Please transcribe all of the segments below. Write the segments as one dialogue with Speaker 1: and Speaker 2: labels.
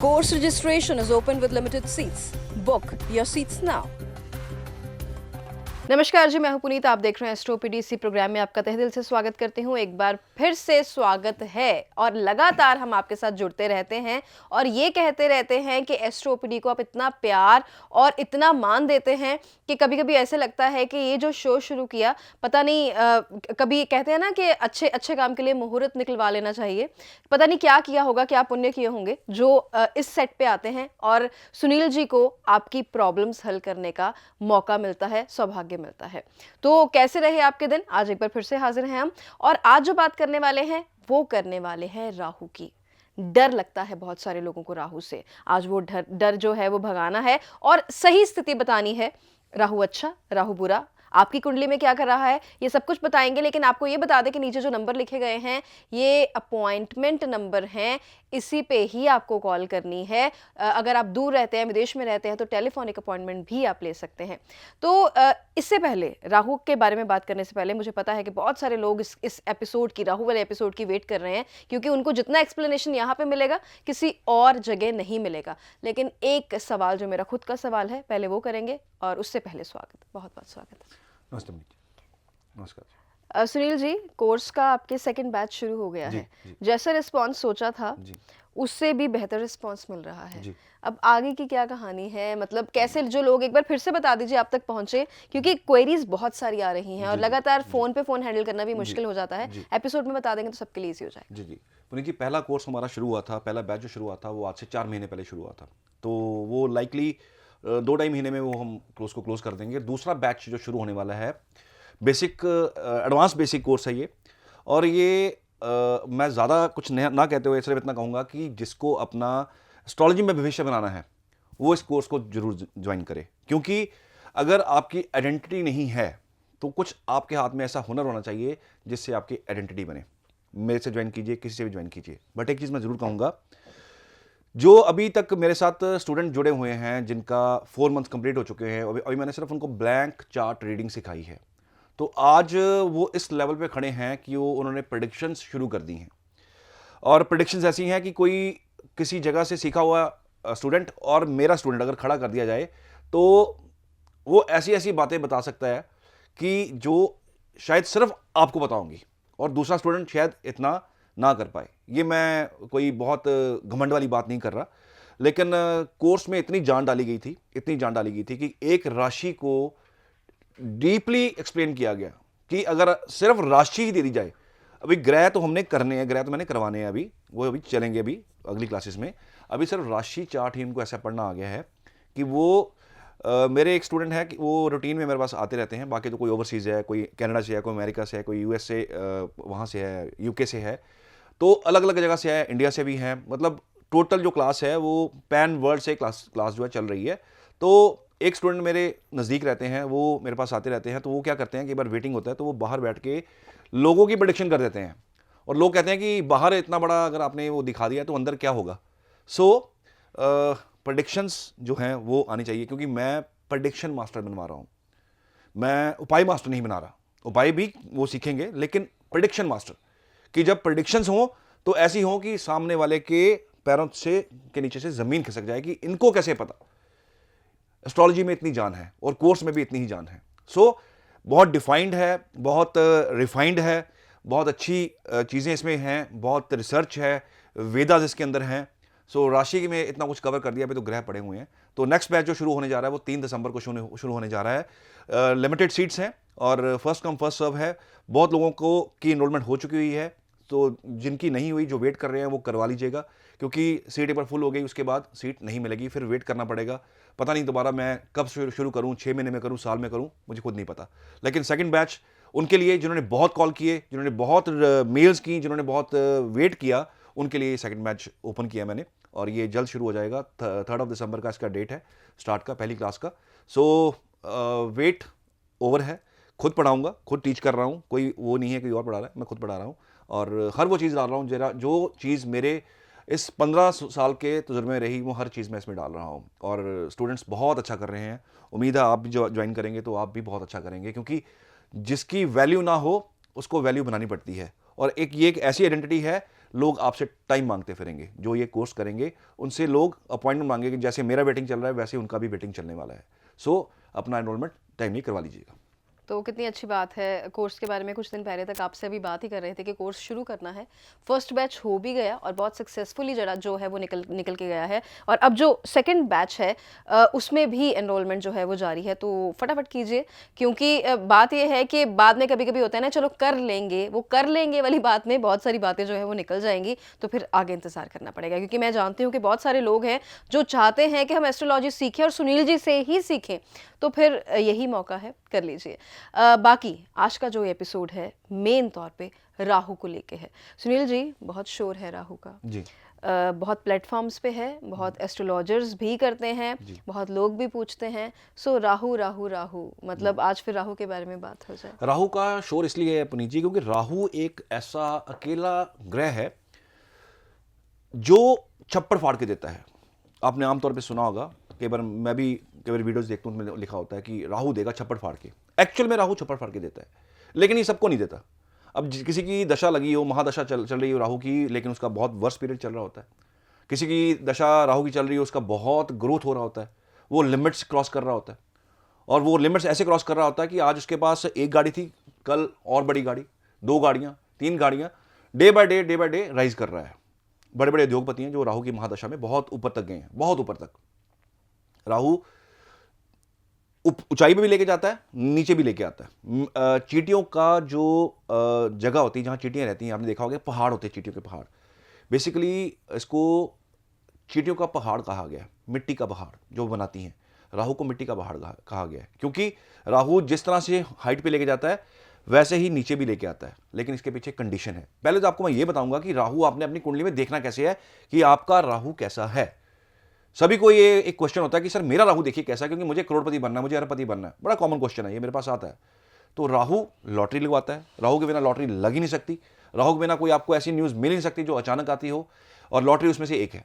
Speaker 1: Course registration is open with limited seats. Book your seats now. नमस्कार जी, मैं हूं पुनीत। आप देख रहे हैं एस्ट्रो पीडीसी प्रोग्राम में आपका तहे दिल से स्वागत करती हूं। एक बार फिर से स्वागत है और लगातार हम आपके साथ जुड़ते रहते हैं और ये कहते रहते हैं कि एस्ट्रो पीडी को आप इतना प्यार और इतना मान देते हैं कि कभी कभी ऐसे लगता है कि ये जो शो शुरू किया, पता नहीं कभी कहते हैं ना कि अच्छे अच्छे काम के लिए मुहूर्त निकलवा लेना चाहिए। पता नहीं क्या किया होगा, क्या पुण्य किए होंगे जो इस सेट पे आते हैं और सुनील जी को आपकी प्रॉब्लम्स हल करने का मौका मिलता है, सौभाग्य मिलता है। तो कैसे रहे आपके दिन? आज एक बार फिर से हाजिर हैं हम और आज जो बात करने वाले हैं वो करने वाले हैं राहु की। डर लगता है बहुत सारे लोगों को राहु से। आज वो डर जो है वो भगाना है और सही स्थिति बतानी है। राहु अच्छा, राहु बुरा, आपकी कुंडली में क्या कर रहा है, ये सब कुछ बताएंगे। लेकिन आपको ये बता दें कि नीचे जो नंबर लिखे गए हैं ये अपॉइंटमेंट नंबर हैं, इसी पे ही आपको कॉल करनी है। अगर आप दूर रहते हैं, विदेश में रहते हैं, तो टेलीफोनिक अपॉइंटमेंट भी आप ले सकते हैं। तो इससे पहले, राहु के बारे में बात करने से पहले, मुझे पता है कि बहुत सारे लोग इस एपिसोड की, राहु वाले एपिसोड की वेट कर रहे हैं, क्योंकि उनको जितना एक्सप्लेनेशन यहाँ पे मिलेगा किसी और जगह नहीं मिलेगा। लेकिन एक सवाल जो मेरा खुद का सवाल है, पहले वो करेंगे और उससे पहले स्वागत, बहुत बहुत स्वागत है।
Speaker 2: नमस्ते। नमस्कार।
Speaker 1: सुनील जी, कोर्स का आपके सेकंड बैच शुरू हो गया है। जैसा रिस्पांस सोचा था उससे भी बेहतर रिस्पांस मिल रहा है। अब आगे की क्या कहानी है, मतलब कैसे जो लोग, एक बार फिर से बता दीजिए, आप तक पहुंचे, क्योंकि क्वेरीज बहुत सारी आ रही हैं और लगातार फोन पे फोन हैंडल करना भी मुश्किल हो जाता है। एपिसोड में बता देंगे तो सबके लिए इजी हो जाए।
Speaker 2: जी पुनीत जी, पहला कोर्स हमारा शुरू हुआ था, पहला बैच जो शुरू हुआ था वो आज से 4 महीने पहले शुरू हुआ था। तो वो लाइकली 2-2.5 महीने में वो हम कोर्स को क्लोज कर देंगे। दूसरा बैच जो शुरू होने वाला है, बेसिक एडवांस बेसिक कोर्स है ये। और ये मैं ज़्यादा कुछ ना कहते हुए सिर्फ इतना कहूँगा कि जिसको अपना एस्ट्रोलॉजी में भविष्य बनाना है वो इस कोर्स को जरूर ज्वाइन करे। क्योंकि अगर आपकी आइडेंटिटी नहीं है तो कुछ आपके हाथ में ऐसा हुनर होना चाहिए जिससे आपकी आइडेंटिटी बने। मेरे से ज्वाइन कीजिए, किसी से भी ज्वाइन कीजिए। बट एक चीज़ मैं ज़रूर कहूँगा, जो अभी तक मेरे साथ स्टूडेंट जुड़े हुए हैं जिनका 4 मंथ कंप्लीट हो चुके हैं, अभी मैंने सिर्फ उनको ब्लैंक चार्ट रीडिंग सिखाई है, तो आज वो इस लेवल पे खड़े हैं कि उन्होंने प्रेडिक्शंस शुरू कर दी हैं। और प्रेडिक्शंस ऐसी हैं कि कोई किसी जगह से सीखा हुआ स्टूडेंट और मेरा स्टूडेंट अगर खड़ा कर दिया जाए तो वो ऐसी ऐसी बातें बता सकता है कि जो शायद सिर्फ आपको बताऊंगी और दूसरा स्टूडेंट शायद इतना ना कर पाए। ये मैं कोई बहुत घमंड वाली बात नहीं कर रहा, लेकिन कोर्स में इतनी जान डाली गई थी कि एक राशि को डीपली एक्सप्लेन किया गया कि अगर सिर्फ राशि ही दे दी जाए, अभी ग्रह तो हमने करने हैं, ग्रह तो मैंने करवाने हैं, अभी वो अभी चलेंगे अभी अगली क्लासेस में। अभी सिर्फ राशि चार्ट ही उनको ऐसा पढ़ना आ गया है कि वो मेरे एक स्टूडेंट है कि वो रूटीन में मेरे पास आते रहते हैं। बाकी तो कोई ओवरसीज़ है, कोई कनाडा से है, कोई अमेरिका से है, कोई यूएस से वहाँ से है, यूके से है, तो अलग अलग जगह से है, इंडिया से भी हैं। मतलब टोटल जो क्लास है वो पैन वर्ल्ड से क्लास जो है चल रही है। तो एक स्टूडेंट मेरे नज़दीक रहते हैं, वो मेरे पास आते रहते हैं। तो वो क्या करते हैं कि एक बार वेटिंग होता है तो वो बाहर बैठ के लोगों की प्रेडिक्शन कर देते हैं और लोग कहते हैं कि बाहर इतना बड़ा अगर आपने वो दिखा दिया तो अंदर क्या होगा। सो प्रेडिक्शंस जो हैं वो आनी चाहिए, क्योंकि मैं प्रेडिक्शन मास्टर बनवा रहा हूँ, मैं उपाय मास्टर नहीं बना रहा। उपाय भी वो सीखेंगे, लेकिन प्रेडिक्शन मास्टर कि जब प्रेडिक्शंस हों तो ऐसी हों कि सामने वाले के पैरों से के नीचे से ज़मीन खिसक जाए कि इनको कैसे पता। एस्ट्रोलॉजी में इतनी जान है और कोर्स में भी इतनी ही जान है। सो बहुत डिफाइंड है, बहुत रिफाइंड है, बहुत अच्छी चीज़ें इसमें हैं, बहुत रिसर्च है, वेदास इसके अंदर हैं। सो राशि में इतना कुछ कवर कर दिया, अभी तो ग्रह पड़े हुए हैं। तो नेक्स्ट बैच जो शुरू होने जा रहा है वो 3 दिसंबर को शुरू होने जा रहा है। लिमिटेड सीट्स हैं और फर्स्ट कम फर्स्ट सर्व है। बहुत लोगों को की इनरोलमेंट हो चुकी हुई है, तो जिनकी नहीं हुई, जो वेट कर रहे हैं, वो करवा लीजिएगा, क्योंकि सीट एक बार फुल हो गई उसके बाद सीट नहीं मिलेगी, फिर वेट करना पड़ेगा। पता नहीं दोबारा मैं कब शुरू करूं, 6 महीने में करूं, साल में करूं, मुझे खुद नहीं पता। लेकिन सेकंड बैच उनके लिए जिन्होंने बहुत कॉल किए, जिन्होंने बहुत मेल्स की, जिन्होंने बहुत वेट किया, उनके लिए सेकंड बैच ओपन किया मैंने और ये जल्द शुरू हो जाएगा। 3 दिसंबर का इसका डेट है स्टार्ट का, पहली क्लास का। सो वेट ओवर है। खुद पढ़ाऊंगा, खुद टीच कर रहा हूँ, कोई वो नहीं है कोई और पढ़ा रहा है, मैं खुद पढ़ा रहा हूँ और हर वो चीज़ डाल रहा हूँ जो चीज़ मेरे इस 15 साल के तजुर्बे में रही, वो हर चीज़ मैं इसमें डाल रहा हूँ। और स्टूडेंट्स बहुत अच्छा कर रहे हैं। उम्मीद है आप भी जो ज्वाइन करेंगे तो आप भी बहुत अच्छा करेंगे, क्योंकि जिसकी वैल्यू ना हो उसको वैल्यू बनानी पड़ती है। और ये एक ऐसी आइडेंटिटी है लोग आपसे टाइम मांगते फिरेंगे। जो ये कोर्स करेंगे उनसे लोग अपॉइंटमेंट मांगेंगे, जैसे मेरा वेटिंग चल रहा है वैसे उनका भी वेटिंग चलने वाला है। सो अपना एनरोलमेंट टाइम नहीं करवा लीजिएगा।
Speaker 1: तो कितनी अच्छी बात है। कोर्स के बारे में कुछ दिन पहले तक आपसे अभी बात ही कर रहे थे कि कोर्स शुरू करना है। फर्स्ट बैच हो भी गया और बहुत सक्सेसफुली जरा जो है वो निकल के गया है, और अब जो सेकंड बैच है उसमें भी एनरोलमेंट जो है वो जारी है। तो फटाफट कीजिए, क्योंकि बात ये है कि बाद में कभी कभी होता है ना, चलो कर लेंगे, वो कर लेंगे वाली बात में बहुत सारी बातें जो है वो निकल जाएंगी, तो फिर आगे इंतजार करना पड़ेगा। क्योंकि मैं जानती हूँ कि बहुत सारे लोग हैं जो चाहते हैं कि हम एस्ट्रोलॉजी सीखें और सुनील जी से ही सीखें, तो फिर यही मौका है, कर लीजिए। बाकी आज का जो एपिसोड है मेन तौर पे राहु को लेके है। सुनील जी, बहुत शोर है राहु का
Speaker 2: जी।
Speaker 1: बहुत प्लेटफॉर्म्स पे है, बहुत एस्ट्रोलॉजर्स भी करते हैं, बहुत लोग भी पूछते हैं। सो राहु राहु राहु, मतलब आज फिर राहु के बारे में बात हो जाए।
Speaker 2: राहु का शोर इसलिए है पुनीत जी, क्योंकि राहु एक ऐसा अकेला ग्रह है जो छप्पड़ फाड़ के देता है। आपने आमतौर पे सुना होगा, कई बार मैं भी कई बार वीडियोस देखता हूँ, उसमें लिखा होता है कि राहु देगा छप्पड़ फाड़ के। एक्चुअल में राहु छप्पड़ फाड़ के देता है, लेकिन ये सबको नहीं देता। अब किसी की दशा लगी हो, महादशा चल रही हो राहु की, लेकिन उसका बहुत वर्ष पीरियड चल रहा होता है। किसी की दशा राहु की चल रही हो, उसका बहुत ग्रोथ हो रहा होता है, वो लिमिट्स क्रॉस कर रहा होता है, और वो लिमिट्स ऐसे क्रॉस कर रहा होता है कि आज उसके पास एक गाड़ी थी, कल और बड़ी गाड़ी, 2 गाड़ियां, 3 गाड़ियां, डे बाय डे राइज कर रहा है। बड़े बड़े उद्योगपति हैं जो राहु की महादशा में बहुत ऊपर तक गए हैं, बहुत ऊपर तक। राहु ऊंचाई पे भी लेके जाता है, नीचे भी लेके आता है। चींटियों का जो जगह होती है जहां चींटियां रहती हैं, आपने देखा होगा, पहाड़ होते हैं चींटियों के पहाड़। बेसिकली इसको चींटियों का पहाड़ कहा गया है, मिट्टी का पहाड़ जो बनाती हैं। राहु को मिट्टी का पहाड़ कहा गया है, क्योंकि राहु जिस तरह से हाइट पे लेके जाता है वैसे ही नीचे भी लेके आता है। लेकिन इसके पीछे कंडीशन है। पहले तो आपको मैं ये बताऊंगा कि राहु आपने अपनी कुंडली में देखना कैसे है, कि आपका राहु कैसा है। सभी को ये एक क्वेश्चन होता है कि सर मेरा राहु देखिए कैसा है, क्योंकि मुझे करोड़पति बनना है, मुझे अरबपति बनना है। बड़ा कॉमन क्वेश्चन है, ये मेरे पास आता है। तो राहु लॉटरी लगवाता है, राहु के बिना लॉटरी लग ही नहीं सकती। राहु के बिना कोई आपको ऐसी न्यूज़ मिल नहीं सकती जो अचानक आती हो, और लॉटरी उसमें से एक है।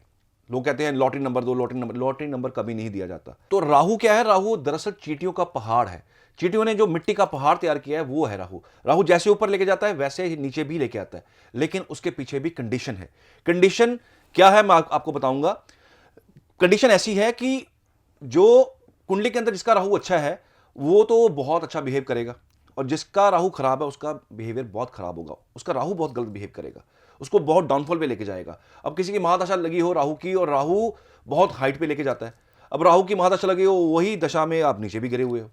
Speaker 2: लोग कहते हैं लॉटरी नंबर दो, लॉटरी नंबर कभी नहीं दिया जाता। तो राहु क्या है? राहु दरअसल चींटियों का पहाड़ है। चींटियों ने जो मिट्टी का पहाड़ तैयार किया है वो है राहु। राहु जैसे ऊपर लेके जाता है वैसे ही नीचे भी लेके आता है, लेकिन उसके पीछे भी कंडीशन है। कंडीशन क्या है मैं आपको बताऊंगा। कंडीशन ऐसी है कि जो कुंडली के अंदर जिसका राहु अच्छा है वो तो बहुत अच्छा बिहेव करेगा, और जिसका राहु खराब है उसका बिहेवियर बहुत खराब होगा। उसका राहु बहुत गलत बिहेव करेगा, उसको बहुत डाउनफॉल पे लेके जाएगा। अब किसी की महादशा लगी हो राहु की, और राहु बहुत हाइट पे लेके जाता है, अब राहु की महादशा लगी हो वही दशा में आप नीचे भी गिरे हुए हो।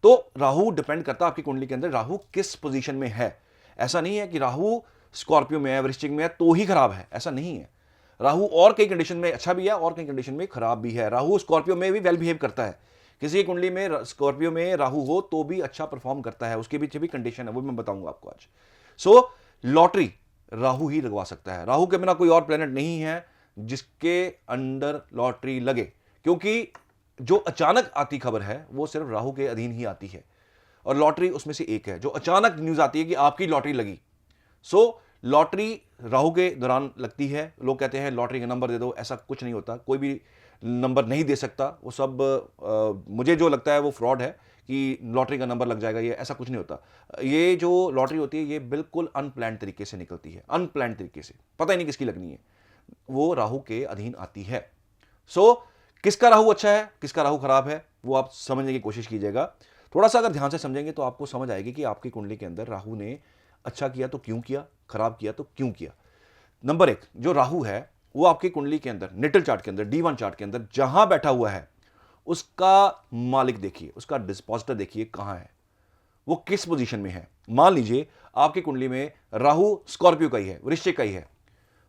Speaker 2: तो राहु डिपेंड करता है आपकी कुंडली के अंदर राहु किस पोजीशन में है। ऐसा नहीं है कि राहु स्कॉर्पियो में है, वृश्चिक में है तो ही खराब है, ऐसा नहीं है। राहु और कई कंडीशन में अच्छा भी है और कई कंडीशन में खराब भी है। राहु स्कॉर्पियो में भी वेल बिहेव करता है। किसी की कुंडली में स्कॉर्पियो में राहु हो तो भी अच्छा परफॉर्म करता है, उसके पीछे भी कंडीशन है, वो मैं बताऊंगा आपको आज। सो लॉटरी राहु ही लगवा सकता है। राहु के बिना कोई और प्लेनेट नहीं है जिसके अंडर लॉटरी लगे, क्योंकि जो अचानक आती खबर है वो सिर्फ राहु के अधीन ही आती है, और लॉटरी उसमें से एक है। जो अचानक न्यूज आती है कि आपकी लॉटरी लगी, सो लॉटरी राहु के दौरान लगती है। लोग कहते हैं लॉटरी का नंबर दे दो, ऐसा कुछ नहीं होता, कोई भी नंबर नहीं दे सकता। वो सब मुझे जो लगता है वो फ्रॉड है कि लॉटरी का नंबर लग जाएगा, ये ऐसा कुछ नहीं होता। ये जो लॉटरी होती है ये बिल्कुल अनप्लान्ड तरीके से निकलती है, अनप्लान्ड तरीके से, पता ही नहीं किसकी लगनी है, वो राहु के अधीन आती है। सो किसका राहु अच्छा है किसका राहु खराब है वो आप समझने की कोशिश कीजिएगा। थोड़ा सा अगर ध्यान से समझेंगे तो आपको समझ आएगी कि आपकी कुंडली के अंदर राहु ने अच्छा किया तो क्यों किया, खराब किया तो क्यों किया। नंबर 1, जो राहु है वो आपकी कुंडली के अंदर नेटल चार्ट के अंदर D1 चार्ट के अंदर जहां बैठा हुआ है उसका मालिक देखिए, उसका डिस्पोजिटर देखिए कहां है, वो किस पोजीशन में है। मान लीजिए आपकी कुंडली में राहु स्कॉर्पियो का ही है, वृश्चिक का ही है,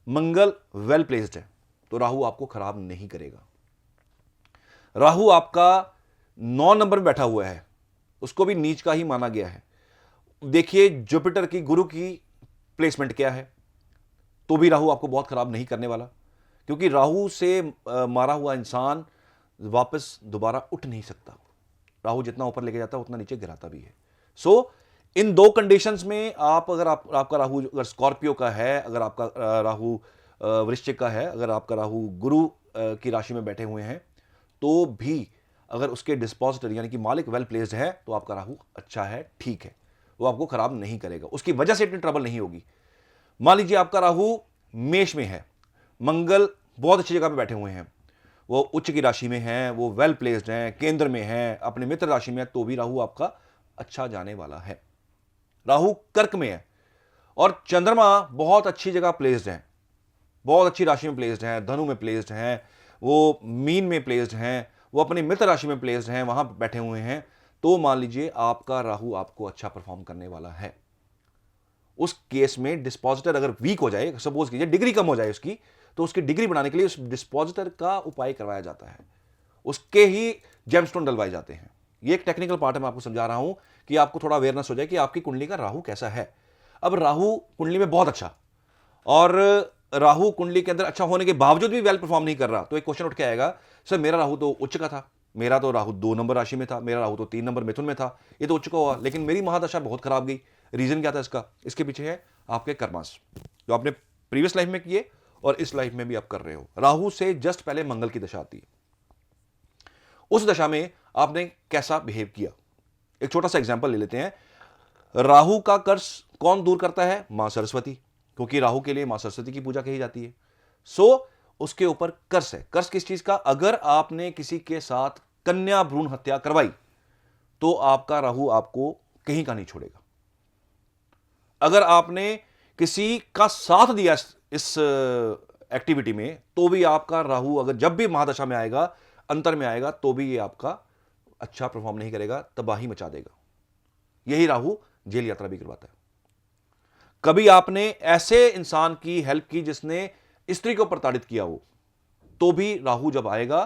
Speaker 2: मंगल वेल प्लेस्ड है, तो राहु आपको खराब नहीं करेगा। राहु आपका 9 नंबर में बैठा हुआ है, उसको भी नीच का ही माना गया है। देखिए जुपिटर की, गुरु की प्लेसमेंट क्या है, तो भी राहु आपको बहुत खराब नहीं करने वाला, क्योंकि राहु से मारा हुआ इंसान वापस दोबारा उठ नहीं सकता। राहु जितना ऊपर लेके जाता है उतना नीचे गिराता भी है। सो इन 2 कंडीशंस में अगर आपका राहु अगर स्कॉर्पियो का है, अगर आपका राहु वृश्चिक का है, अगर आपका राहु गुरु की राशि में बैठे हुए हैं, तो भी अगर उसके डिस्पोजिटर यानी कि मालिक वेल प्लेस्ड है तो आपका राहु अच्छा है, ठीक है, वो आपको खराब नहीं करेगा, उसकी वजह से इतनी ट्रबल नहीं होगी। मान लीजिए आपका राहु मेष में है, मंगल बहुत अच्छी जगह पे बैठे हुए हैं, वो उच्च की राशि में हैं, वो वेल प्लेस्ड हैं, केंद्र में हैं, अपने मित्र राशि में है, तो भी राहु आपका अच्छा जाने वाला है। राहु कर्क में है और चंद्रमा बहुत अच्छी जगह प्लेस्ड है, बहुत अच्छी राशि में प्लेस्ड हैं, धनु में प्लेस्ड हैं, वो मीन में प्लेस्ड हैं, वो अपनी मित्र राशि में प्लेस्ड हैं, वहां बैठे हुए हैं, तो मान लीजिए आपका राहु आपको अच्छा परफॉर्म करने वाला है। उस केस में डिस्पोजिटर अगर वीक हो जाए, सपोज कीजिए डिग्री कम हो जाए उसकी, तो उसकी डिग्री बढ़ाने के लिए उस डिस्पोजिटर का उपाय करवाया जाता है, उसके ही जेमस्टोन डलवाए जाते हैं। ये एक टेक्निकल पार्ट है, मैं आपको समझा रहा हूं कि आपको थोड़ा अवेयरनेस हो जाए कि आपकी कुंडली का राहु कैसा है। अब राहु कुंडली में बहुत अच्छा, और राहु कुंडली के अंदर अच्छा होने के बावजूद भी वेल परफॉर्म नहीं कर रहा, तो एक क्वेश्चन उठ के आएगा, सर मेरा राहु तो उच्च का था, मेरा तो राहु 2 नंबर राशि में था, मेरा राहु तो 3 नंबर मिथुन में था, ये तो उच्च का हुआ, लेकिन मेरी महादशा बहुत खराब गई। रीजन क्या था इसका? इसके पीछे है आपके कर्मास जो आपने प्रीवियस लाइफ में किए और इस लाइफ में भी आप कर रहे हो। राहु से जस्ट पहले मंगल की दशा आती है, उस दशा में आपने कैसा बिहेव किया। एक छोटा सा एग्जांपल ले लेते हैं। राहु का कर्ज कौन दूर करता है? मां सरस्वती, क्योंकि राहु के लिए मां सरस्वती की पूजा कही जाती है। सो उसके ऊपर कर्ज है। कर्ज किस चीज का? अगर आपने किसी के साथ कन्या भ्रूण हत्या करवाई तो आपका राहु आपको कहीं का नहीं छोड़ेगा। अगर आपने किसी का साथ दिया इस एक्टिविटी में, तो भी आपका राहु अगर जब भी महादशा में आएगा, अंतर में आएगा, तो भी ये आपका अच्छा परफॉर्म नहीं करेगा, तबाही मचा देगा। यही राहु जेल यात्रा भी करवाता है। कभी आपने ऐसे इंसान की हेल्प की जिसने स्त्री को प्रताड़ित किया हो, तो भी राहु जब आएगा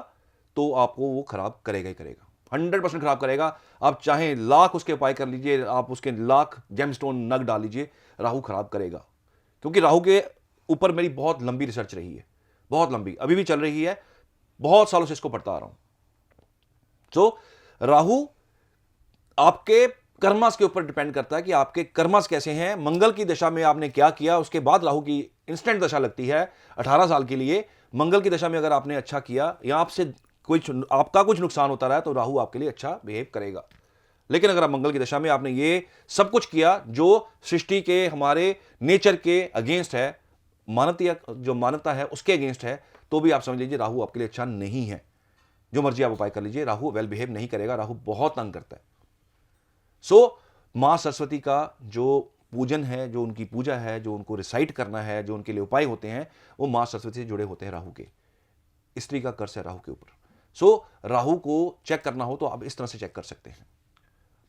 Speaker 2: तो आपको वो खराब करेगा ही करेगा, 100% खराब करेगा। आप चाहे लाख उसके उपाय कर लीजिए, आप उसके लाख जेमस्टोन नग डाल लीजिए, राहु खराब करेगा। क्योंकि राहु के ऊपर मेरी बहुत लंबी रिसर्च रही है, बहुत लंबी, अभी भी चल रही है, बहुत सालों से इसको पढ़ता आ रहा हूं। तो राहु आपके कर्मास के ऊपर डिपेंड करता है कि आपके कर्मास कैसे हैं। मंगल की दशा में आपने क्या किया, उसके बाद राहु की इंस्टेंट दशा लगती है 18 साल के लिए। मंगल की दशा में अगर आपने अच्छा किया या आपसे आपका कुछ नुकसान होता रहा, तो राहु आपके लिए अच्छा बिहेव करेगा। लेकिन अगर आप मंगल की दशा में आपने ये सब कुछ किया जो सृष्टि के, हमारे नेचर के अगेंस्ट है, मानवीय जो मानवता है उसके अगेंस्ट है, तो भी आप समझ लीजिए राहु आपके लिए अच्छा नहीं है। जो मर्जी आप उपाय कर लीजिए, राहु वेल बिहेव नहीं करेगा, राहु बहुत तंग करता है। सो मां सरस्वती का जो पूजन है, जो उनकी पूजा है, जो उनको रिसाइट करना है, जो उनके लिए उपाय होते हैं, वो मां सरस्वती से जुड़े होते हैं राहु के। स्त्री का कर्ज है राहु के ऊपर। सो राहु को चेक करना हो तो आप इस तरह से चेक कर सकते हैं।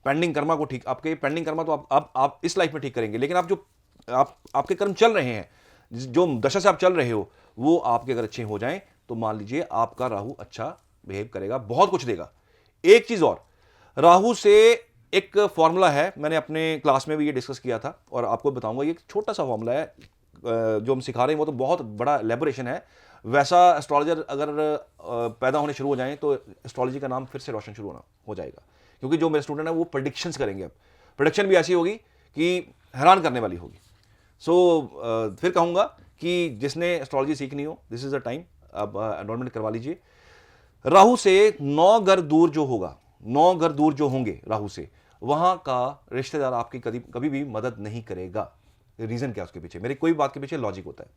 Speaker 2: पेंडिंग कर्मा को ठीक, आपके पेंडिंग कर्मा तो आप इस लाइफ में ठीक करेंगे, लेकिन आप जो आपके कर्म चल रहे हैं, जो दशा से आप चल रहे हो, वो आपके अगर अच्छे हो जाएं, तो मान लीजिए आपका राहु अच्छा बिहेव करेगा, बहुत कुछ देगा। एक चीज और, राहु से एक फॉर्मूला है, मैंने अपने क्लास में भी ये डिस्कस किया था और आपको बताऊंगा। ये एक छोटा सा फॉर्मूला है, जो हम सिखा रहे हैं वो तो बहुत बड़ा एलेबोरेशन है। वैसा एस्ट्रोलॉजर अगर पैदा होने शुरू हो जाएं तो एस्ट्रोलॉजी का नाम फिर से रोशन शुरू हो जाएगा, क्योंकि जो मेरे स्टूडेंट हैं वो प्रेडिक्शंस करेंगे। अब प्रेडिक्शन भी ऐसी होगी कि हैरान करने वाली होगी। सो फिर कहूँगा कि जिसने एस्ट्रोलॉजी सीखनी हो, दिस इज द टाइम, अब एनरोलमेंट करवा लीजिए। राहु से 9 घर दूर जो होगा, 9 घर दूर जो होंगे राहु से, वहां का रिश्तेदार आपकी कभी भी मदद नहीं करेगा। रीजन क्या उसके पीछे? मेरी कोई बात के पीछे लॉजिक होता है।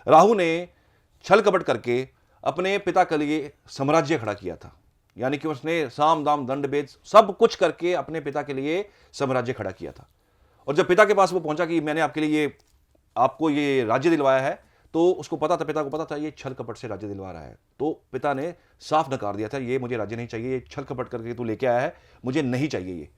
Speaker 2: राहु ने छल कपट करके अपने पिता के लिए साम्राज्य खड़ा किया था, यानी कि उसने साम दाम दंड भेद सब कुछ करके अपने पिता के लिए साम्राज्य खड़ा किया था। और जब पिता के पास वो पहुंचा कि मैंने आपके लिए आपको ये राज्य दिलवाया है, तो उसको पता था, पिता को पता था ये छल कपट से राज्य दिलवा रहा है। तो पिता ने साफ नकार दिया था, ये मुझे राज्य नहीं चाहिए, ये छल कपट करके तू लेके आया है, मुझे नहीं चाहिए ये।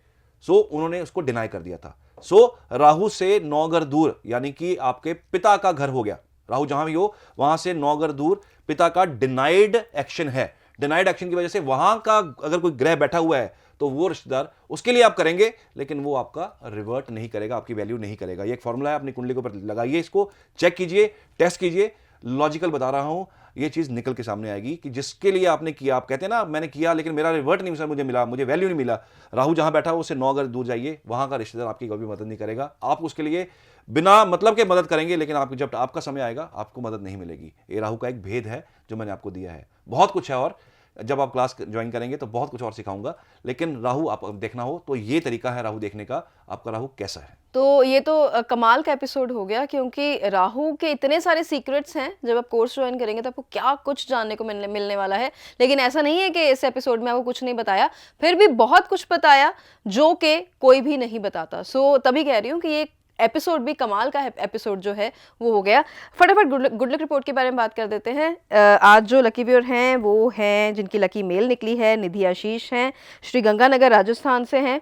Speaker 2: सो उन्होंने उसको डिनाई कर दिया था। सो राहु से 9 घर दूर, यानी कि आपके पिता का घर हो गया। राहु जहां भी हो वहां से 9 घर दूर पिता का डिनाइड एक्शन है। डिनाइड एक्शन की वजह से वहां का अगर कोई ग्रह बैठा हुआ है तो वो रिश्तेदार उसके लिए आप करेंगे, लेकिन वो आपका रिवर्ट नहीं करेगा, आपकी वैल्यू नहीं करेगा। ये एक फॉर्मूला है, अपनी कुंडली के ऊपर लगाइए, इसको चेक कीजिए, टेस्ट कीजिए। लॉजिकल बता रहा हूं, ये चीज निकल के सामने आएगी कि जिसके लिए आपने किया, आप कहते हैं ना मैंने किया लेकिन मेरा रिवर्ट नहीं सर मुझे मिला, मुझे वैल्यू नहीं मिला। राहु जहां बैठा हो उससे 9 घर दूर जाइए, वहां का रिश्तेदार आपकी कभी मदद नहीं करेगा। आप उसके लिए बिना मतलब के मदद करेंगे, लेकिन आप जब आपका समय आएगा आपको मदद नहीं मिलेगी। ये राहु का एक भेद है जो मैंने आपको दिया है। बहुत कुछ है और जब आप क्लास ज्वाइन करेंगे तो बहुत कुछ और सिखाऊंगा, लेकिन राहु आप देखना हो तो ये तरीका है राहु देखने का, आपका राहु कैसा है।
Speaker 1: तो ये तो कमाल का एपिसोड हो गया, क्योंकि राहु के इतने सारे सीक्रेट्स हैं, जब आप कोर्स ज्वाइन करेंगे तो आपको क्या कुछ जानने को मिलने वाला है। लेकिन ऐसा नहीं है कि इस एपिसोड में आपको कुछ नहीं बताया, फिर भी बहुत कुछ बताया जो कि कोई भी नहीं बताता। सो तभी कह रही हूँ कि ये एपिसोड भी कमाल का एपिसोड जो है वो हो गया। फटाफट गुड लक रिपोर्ट के बारे में बात कर देते हैं। आज जो लकी व्यूअर हैं वो हैं, जिनकी लकी मेल निकली है, निधि आशीष हैं, श्री गंगानगर राजस्थान से हैं।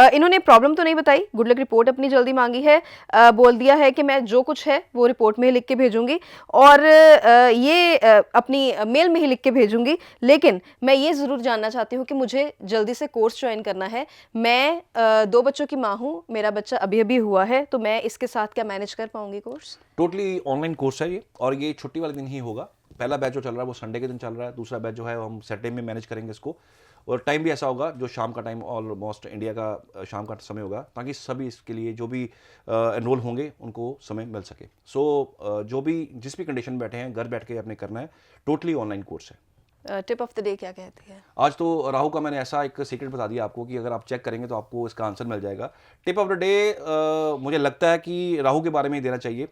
Speaker 1: इन्होंने प्रॉब्लम तो नहीं बताई, गुड लक रिपोर्ट अपनी जल्दी मांगी है। बोल दिया है कि मैं जो कुछ है वो रिपोर्ट में ही लिख के भेजूंगी, और ये अपनी मेल में ही लिख के भेजूंगी। लेकिन मैं ये ज़रूर जानना चाहती हूँ कि मुझे जल्दी से कोर्स ज्वाइन करना है। मैं 2 बच्चों की माँ हूँ, मेरा बच्चा अभी अभी हुआ है, तो मैं इसके साथ क्या मैनेज कर पाऊंगी कोर्स?
Speaker 2: टोटली ऑनलाइन कोर्स है ये, और ये छुट्टी वाले दिन ही होगा। पहला बैच जो चल रहा है वो संडे के दिन चल रहा है, दूसरा बैच जो है हम सैटरडे में मैनेज करेंगे इसको, और टाइम भी ऐसा होगा जो शाम का टाइम, ऑलमोस्ट इंडिया का शाम का समय होगा, ताकि सभी इसके लिए जो भी एनरोल होंगे उनको समय मिल सके। सो जो भी जिस भी कंडीशन में बैठे हैं, घर बैठ के अपने करना है, टोटली ऑनलाइन कोर्स है।
Speaker 1: टिप ऑफ द डे क्या कहती है?
Speaker 2: आज तो राहु का मैंने ऐसा एक सीक्रेट बता दिया आपको कि अगर आप चेक करेंगे तो आपको इसका आंसर मिल जाएगा। टिप ऑफ द डे मुझे लगता है कि राहु के बारे में ही देना चाहिए।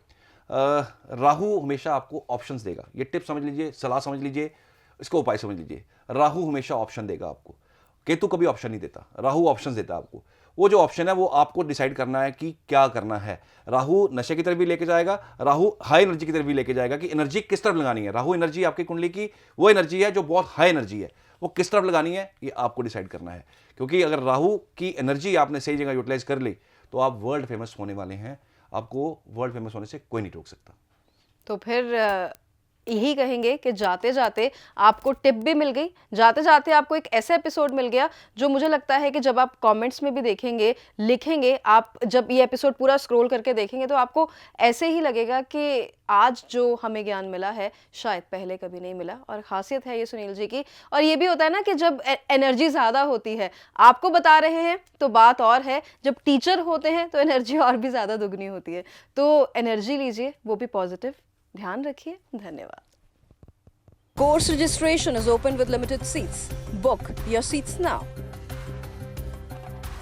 Speaker 2: राहु हमेशा आपको ऑप्शंस देगा, ये टिप समझ लीजिए, सलाह समझ लीजिए, इसको उपाय समझ लीजिए। राहु हमेशा ऑप्शन देगा आपको, केतु कभी ऑप्शन नहीं देता, राहु ऑप्शंस देता है आपको। वो जो ऑप्शन है वो आपको डिसाइड करना है कि क्या करना है। राहु नशे की तरफ भी लेके जाएगा, राहु हाई एनर्जी की तरफ भी लेके जाएगा, कि एनर्जी किस तरफ लगानी है। राहु एनर्जी आपकी कुंडली की वो एनर्जी है जो बहुत हाई एनर्जी है, वो किस तरफ लगानी है ये आपको डिसाइड करना है। क्योंकि अगर राहु की एनर्जी आपने सही जगह यूटिलाइज कर ली तो आप वर्ल्ड फेमस होने वाले हैं, आपको वर्ल्ड फेमस होने से कोई नहीं रोक सकता।
Speaker 1: तो फिर यही कहेंगे कि जाते जाते आपको टिप भी मिल गई, जाते जाते आपको एक ऐसा एपिसोड मिल गया जो मुझे लगता है कि जब आप कमेंट्स में भी देखेंगे, लिखेंगे, आप जब ये एपिसोड पूरा स्क्रॉल करके देखेंगे तो आपको ऐसे ही लगेगा कि आज जो हमें ज्ञान मिला है शायद पहले कभी नहीं मिला। और खासियत है ये सुनील जी की। और ये भी होता है ना कि जब एनर्जी ज़्यादा होती है, आपको बता रहे हैं तो बात और है, जब टीचर होते हैं तो एनर्जी और भी ज़्यादा दुगनी होती है। तो एनर्जी लीजिए, वो भी पॉजिटिव। ध्यान रखिए। धन्यवाद। Course registration is open with limited seats. Book your seats now.